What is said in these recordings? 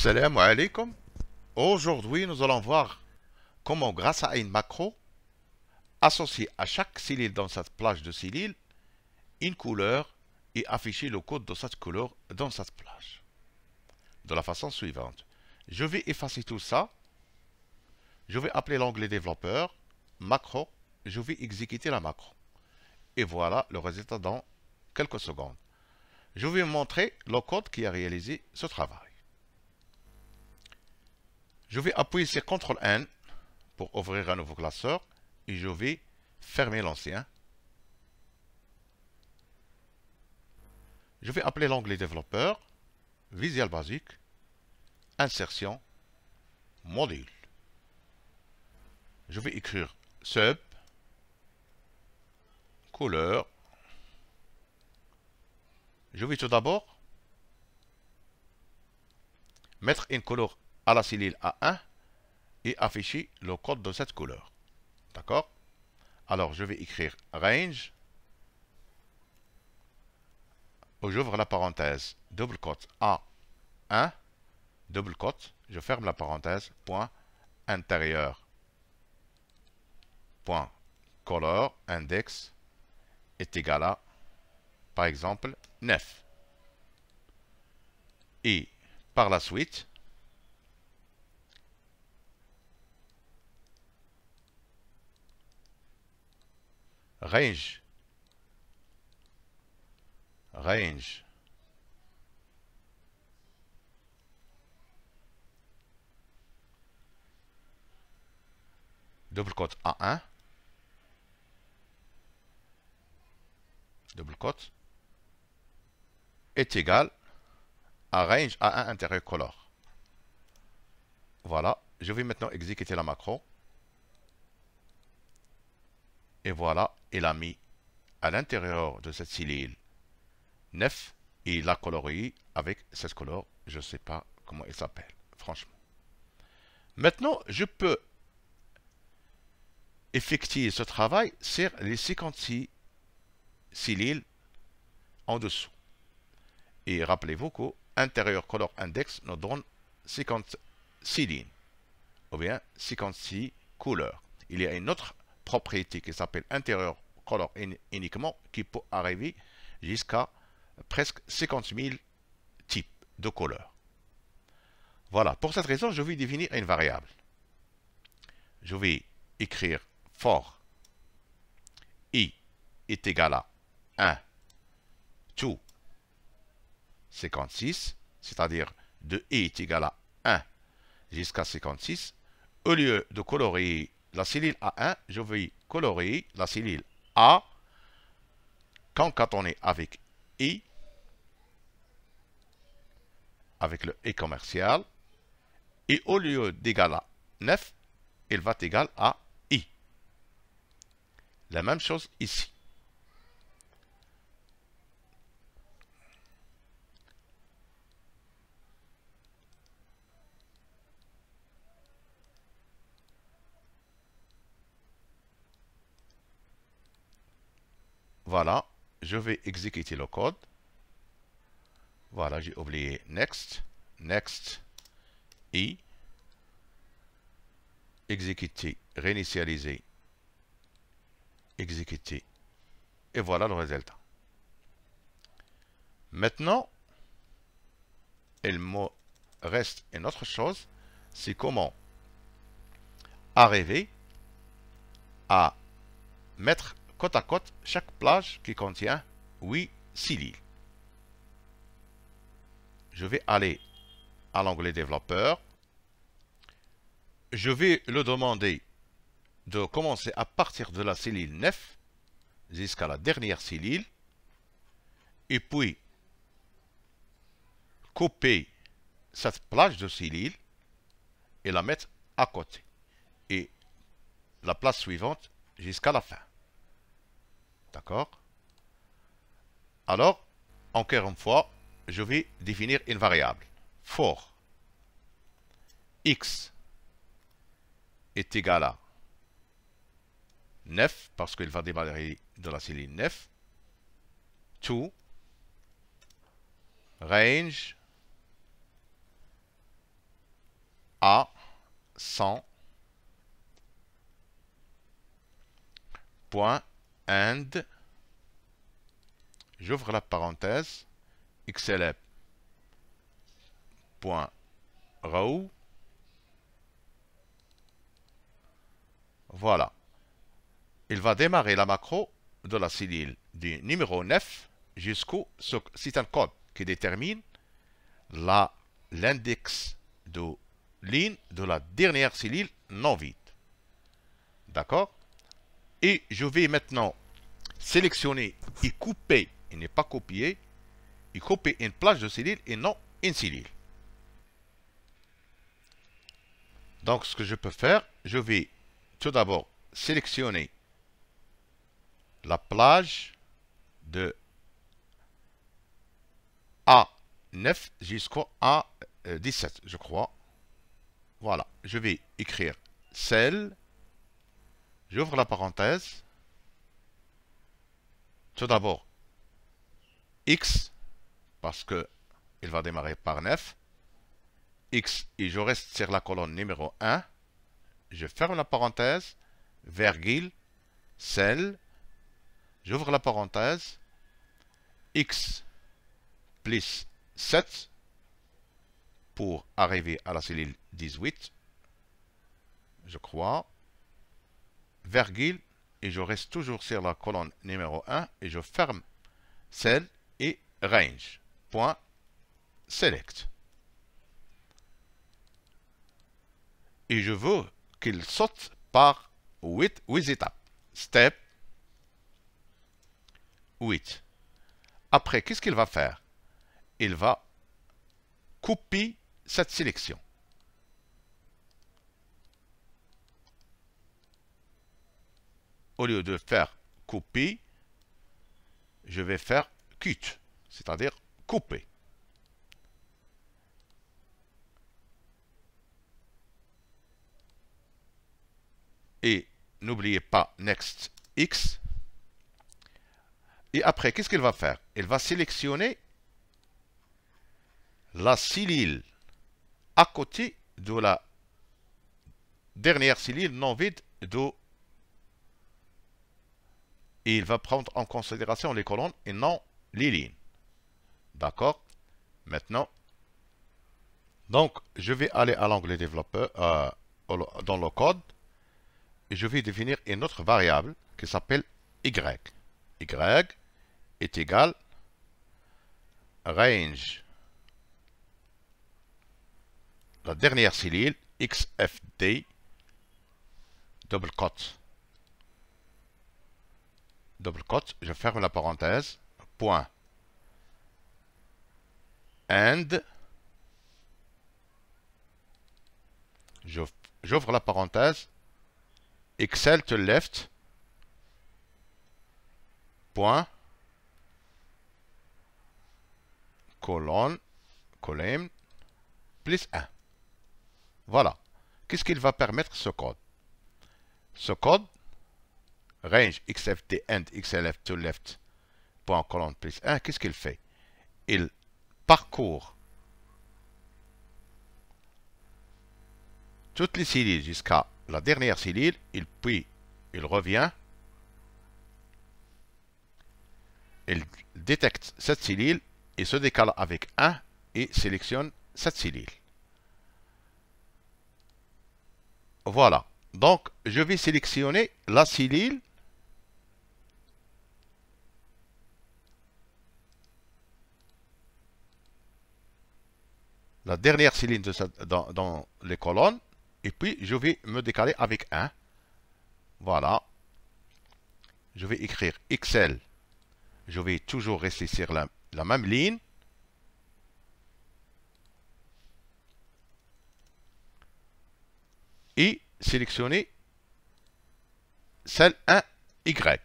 Salam alaikum. Aujourd'hui, nous allons voir comment, grâce à une macro, associer à chaque cellule dans cette plage de cellules une couleur et afficher le code de cette couleur dans cette plage. De la façon suivante. Je vais effacer tout ça. Je vais appeler l'onglet développeur, macro. Je vais exécuter la macro. Et voilà le résultat dans quelques secondes. Je vais vous montrer le code qui a réalisé ce travail. Je vais appuyer sur CTRL N pour ouvrir un nouveau classeur et je vais fermer l'ancien. Je vais appeler l'onglet développeur, Visual Basic, Insertion, Module. Je vais écrire Sub, Couleur. Je vais tout d'abord mettre une couleur à la cellule A1 et afficher le code de cette couleur. D'accord? Alors, je vais écrire range. J'ouvre la parenthèse, double quote A1, double quote, je ferme la parenthèse, point intérieur, point color index est égal à, par exemple, 9. Et par la suite, range double quote A1 double quote est égal à range A1 intérieur color. Voilà, je vais maintenant exécuter la macro. Et voilà, il a mis à l'intérieur de cette cellule 9 et il l'a coloré avec cette couleur. Je ne sais pas comment il s'appelle, franchement. Maintenant, je peux effectuer ce travail sur les 56 cellules en dessous. Et rappelez-vous que intérieur color index nous donne 56 lignes, ou bien 56 couleurs. Il y a une autre propriété qui s'appelle intérieur color uniquement qui peut arriver jusqu'à presque 50 000 types de couleurs. Voilà, pour cette raison, je vais définir une variable. Je vais écrire for i est égal à 1 to 56, c'est-à-dire de i est égal à 1 jusqu'à 56. Au lieu de colorer la cellule A1, je vais colorer la cellule A concaténée avec i, avec le i commercial, et au lieu d'égal à 9, il va être égal à i. La même chose ici. Voilà, je vais exécuter le code. Voilà, j'ai oublié next, next, i, exécuter, réinitialiser, exécuter, et voilà le résultat. Maintenant, il me reste une autre chose, c'est comment arriver à mettre côte à côte chaque plage qui contient 8 cellules. Je vais aller à l'onglet développeur. Je vais le demander de commencer à partir de la cellule 9 jusqu'à la dernière cellule. Et puis, couper cette plage de cellules et la mettre à côté. Et la place suivante jusqu'à la fin. D'accord? Alors, encore une fois, je vais définir une variable. For x est égal à 9, parce qu'il va démarrer de la cellule 9, to range A 100 point end, j'ouvre la parenthèse, xlf point row, voilà. Il va démarrer la macro de la cellule du numéro 9 jusqu'au... C'est un code qui détermine l'index de ligne de la dernière cellule non vide. D'accord? Et je vais maintenant sélectionner et couper, et ne pas copier, et copier une plage de cellule et non une cellule. Donc ce que je peux faire, je vais tout d'abord sélectionner la plage de A9 jusqu'au A17, je crois. Voilà, je vais écrire cell, j'ouvre la parenthèse, tout d'abord X, parce que il va démarrer par 9, X, et je reste sur la colonne numéro 1, je ferme la parenthèse, virgule, cell, j'ouvre la parenthèse, X plus 7 pour arriver à la cellule 18, je crois, virgule, et je reste toujours sur la colonne numéro 1 et je ferme cell et range, point, select. Et je veux qu'il saute par 8 étapes. Step 8. Après, qu'est-ce qu'il va faire? Il va copier cette sélection. Au lieu de faire copier, je vais faire cut, c'est-à-dire couper. Et n'oubliez pas Next X. Et après, qu'est-ce qu'il va faire? Il va sélectionner la cellule à côté de la dernière cellule non vide de... Et il va prendre en considération les colonnes et non les lignes. D'accord? Maintenant, donc, je vais aller à l'onglet développeur, dans le code, et je vais définir une autre variable qui s'appelle y. Y est égal range, la dernière cellule, xfd, double quote, je ferme la parenthèse, point, end, j'ouvre la parenthèse, Excel to left, point, colonne, plus 1. Voilà. Qu'est-ce qu'il va permettre ce code? Ce code, range xft end xlf to left, point, colonne, plus 1, qu'est-ce qu'il fait? Il parcourt toutes les cellules jusqu'à la dernière cellule, puis il revient, il détecte cette cellule et se décale avec 1 et sélectionne cette cellule. Voilà. Donc, je vais sélectionner la cellule la dernière cellule dans les colonnes, et puis je vais me décaler avec 1. Voilà. Je vais écrire Excel. Je vais toujours rester sur la même ligne. Et sélectionner celle 1Y.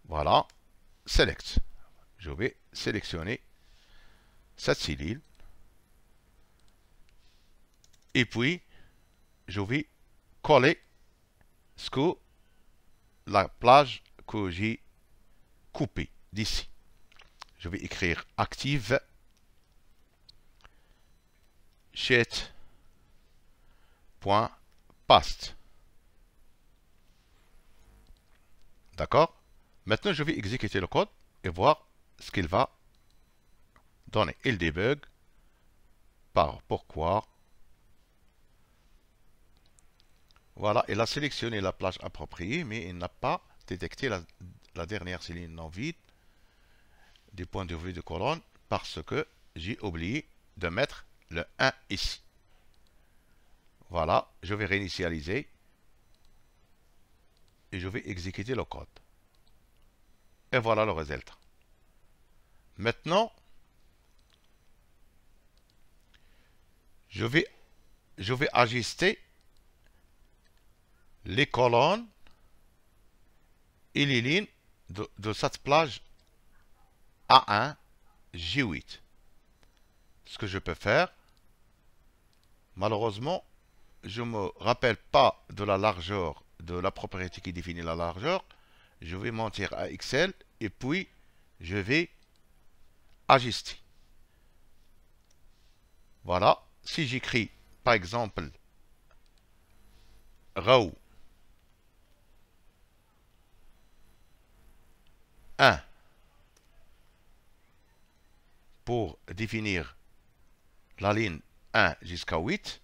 Voilà. Select. Je vais sélectionner cette cellule. Et puis, je vais coller la plage que j'ai couper d'ici. Je vais écrire active sheet.paste. D'accord? Maintenant, je vais exécuter le code et voir ce qu'il va donner. Il débug par pourquoi. Voilà, il a sélectionné la plage appropriée, mais il n'a pas détecté la dernière cellule non vide du point de vue de colonne parce que j'ai oublié de mettre le 1 ici. Voilà, je vais réinitialiser et je vais exécuter le code. Et voilà le résultat. Maintenant, je vais ajuster les colonnes et les lignes de cette plage A1 G8. Ce que je peux faire, malheureusement, je ne me rappelle pas de la largeur, de la propriété qui définit la largeur. Je vais monter à Excel et puis je vais ajuster. Voilà, si j'écris par exemple row 1 pour définir la ligne 1 jusqu'à 8,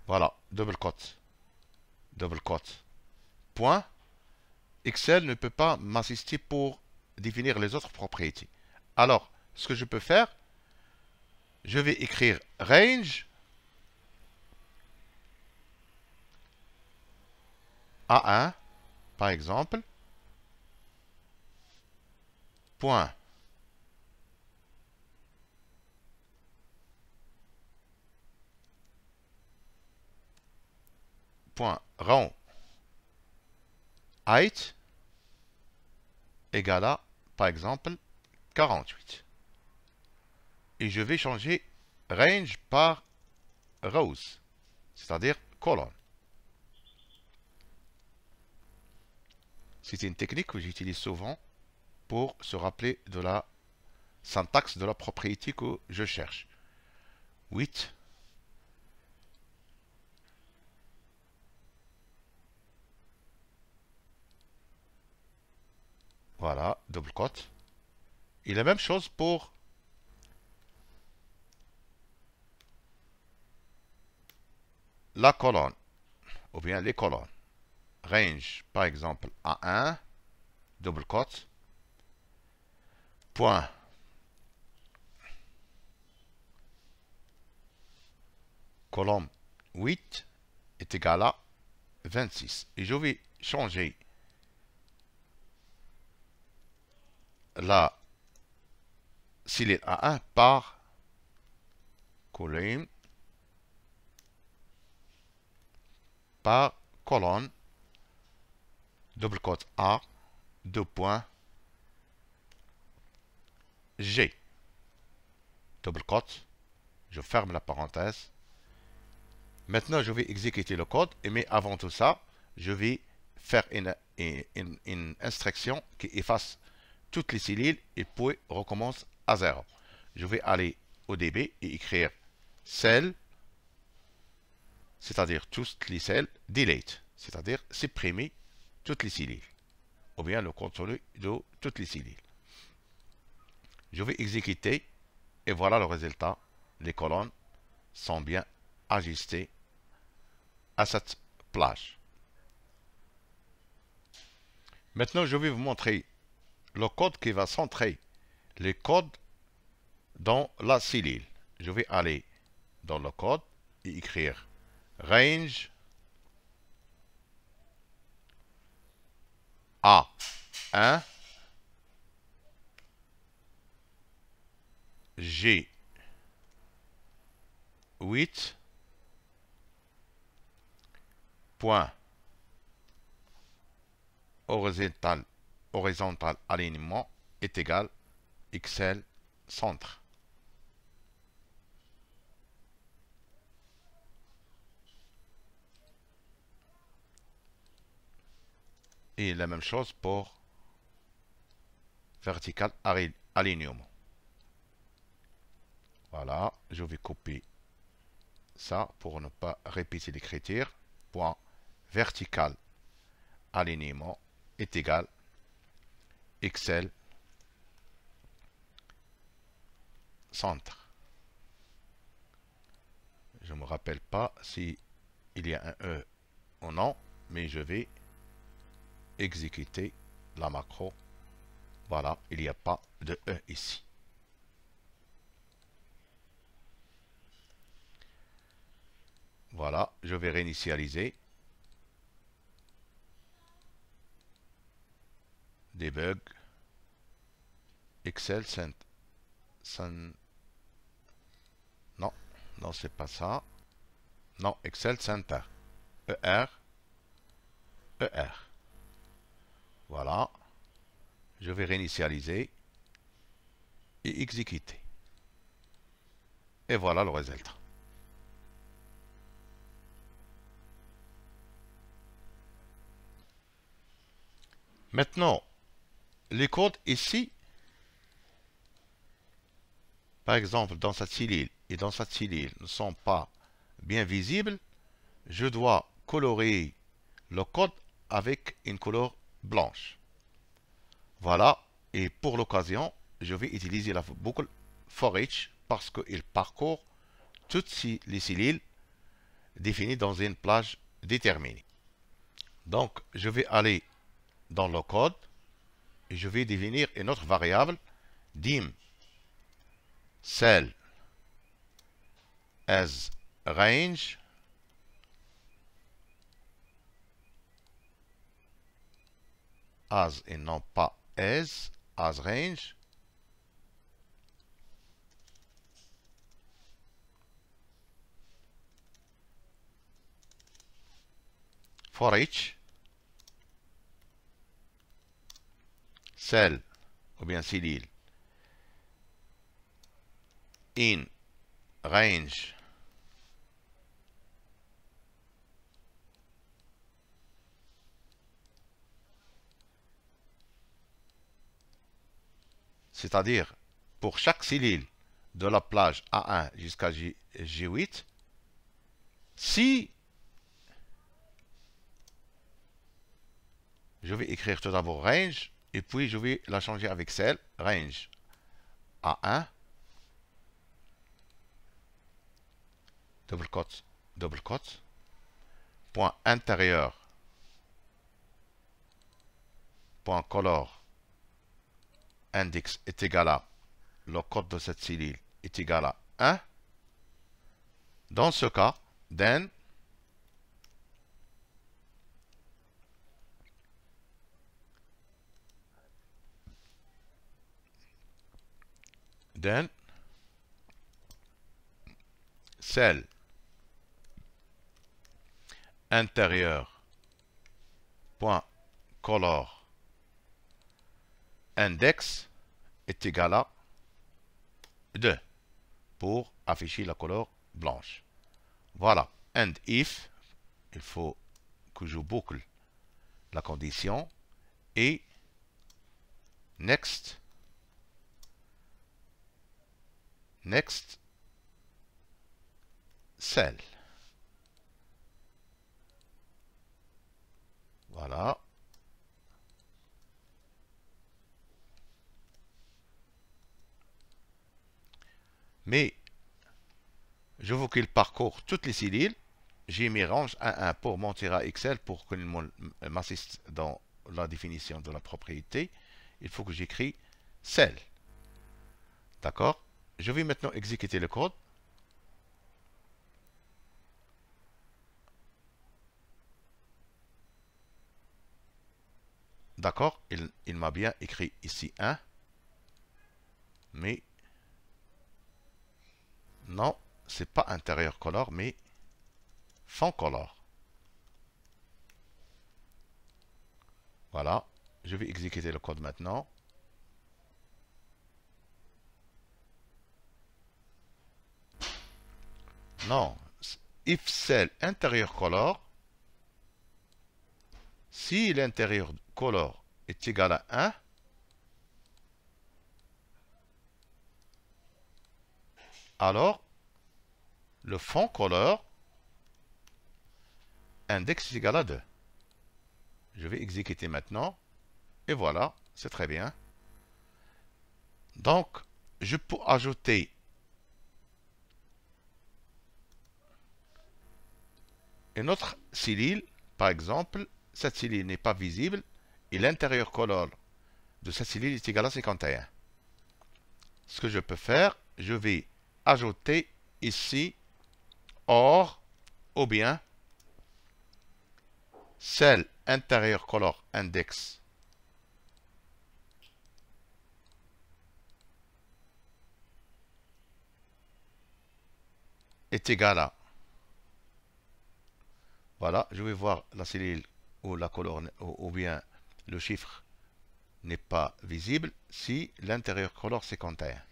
voilà, double quote, point. Excel ne peut pas m'assister pour définir les autres propriétés. Alors, ce que je peux faire, je vais écrire range A1, par exemple, point round height égale à, par exemple, 48. Et je vais changer range par rows, c'est-à-dire colonne. C'est une technique que j'utilise souvent pour se rappeler de la syntaxe de la propriété que je cherche. 8. Voilà, double quote. Et la même chose pour la colonne, ou bien les colonnes. Range, par exemple, A1, double quote, point, colonne 8 est égal à 26. Et je vais changer la cellule A1 par colonne, double quote A, deux points, G, double quote, je ferme la parenthèse. Maintenant, je vais exécuter le code, mais avant tout ça, je vais faire une instruction qui efface toutes les cellules et puis recommence à 0. Je vais aller au DB et écrire cell, c'est-à-dire toutes les cellules, delete, c'est-à-dire supprimer toutes les cellules, ou bien le contenu de toutes les cellules. Je vais exécuter et voilà le résultat. Les colonnes sont bien ajustées à cette plage. Maintenant, je vais vous montrer le code qui va centrer les codes dans la cellule. Je vais aller dans le code et écrire range A1 G8 point horizontal alignement est égal Excel centre. Et la même chose pour vertical alignement. Voilà, je vais copier ça pour ne pas répéter l'écriture. Point vertical alignement est égal Excel centre. Je ne me rappelle pas si il y a un E ou non, mais je vais exécuter la macro. Voilà, il n'y a pas de E ici. Voilà, je vais réinitialiser. Debug. Excel non, non, c'est pas ça. Non, Excel Center. ER. ER. Voilà. Je vais réinitialiser et exécuter. Et voilà le résultat. Maintenant, les codes ici, par exemple dans cette cellule et dans cette cellule ne sont pas bien visibles, je dois colorer le code avec une couleur blanche. Voilà, et pour l'occasion, je vais utiliser la boucle for each parce qu'il parcourt toutes les cellules définies dans une plage déterminée. Donc, je vais aller dans le code et je vais définir une autre variable dim cell as range as et non pas as range for each cell ou bien cellule in range c'est-à-dire pour chaque cellule de la plage A1 jusqu'à G8, si je vais écrire tout d'abord range et puis je vais la changer avec cell range A1 double quote point intérieur point color index est égal à le code de cette cellule est égal à 1. Dans ce cas, then cell intérieur point color index est égal à 2 pour afficher la couleur blanche. Voilà. And if, il faut que je boucle la condition et next cell. Voilà. Mais je veux qu'il parcourt toutes les cellules. J'ai mis range 1 pour monter à Excel pour qu'il m'assiste dans la définition de la propriété. Il faut que j'écris cell. D'accord? Je vais maintenant exécuter le code. D'accord? Il m'a bien écrit ici 1. Mais non, c'est pas intérieur color, mais fond color. Voilà. Je vais exécuter le code maintenant. Non. If cell intérieur color, si l'intérieur color est égal à 1, alors le fond color index est égal à 2. Je vais exécuter maintenant. Et voilà, c'est très bien. Donc, je peux ajouter une autre cellule. Par exemple, cette cellule n'est pas visible et l'intérieur color de cette cellule est égal à 51. Ce que je peux faire, je vais ajouter ici or ou bien cell intérieur color index est égal à, voilà, je vais voir la cellule où la color ou bien le chiffre n'est pas visible si l'intérieur color 51.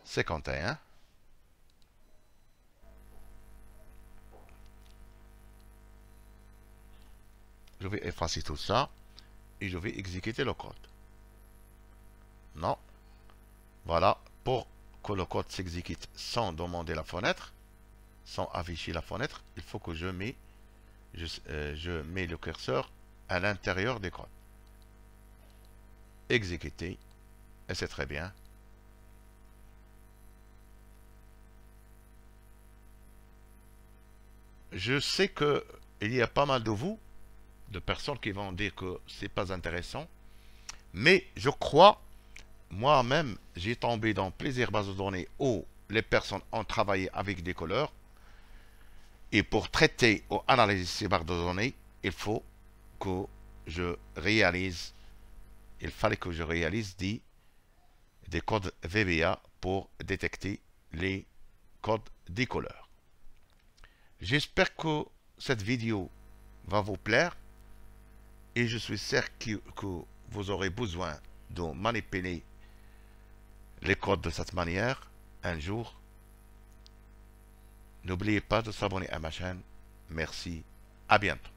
51. Je vais effacer tout ça et je vais exécuter le code. Non. Voilà, pour que le code s'exécute sans demander la fenêtre, sans afficher la fenêtre, il faut que je mets le curseur à l'intérieur des codes. Exécuter, et c'est très bien. Je sais que il y a pas mal de vous, de personnes qui vont dire que c'est pas intéressant, mais je crois, moi-même, j'ai tombé dans plusieurs bases de données où les personnes ont travaillé avec des couleurs, et pour traiter ou analyser ces barres de données, il faut que je réalise, il fallait que je réalise des codes VBA pour détecter les codes des couleurs. J'espère que cette vidéo va vous plaire et je suis certain que vous aurez besoin de manipuler les codes de cette manière un jour. N'oubliez pas de s'abonner à ma chaîne. Merci. À bientôt.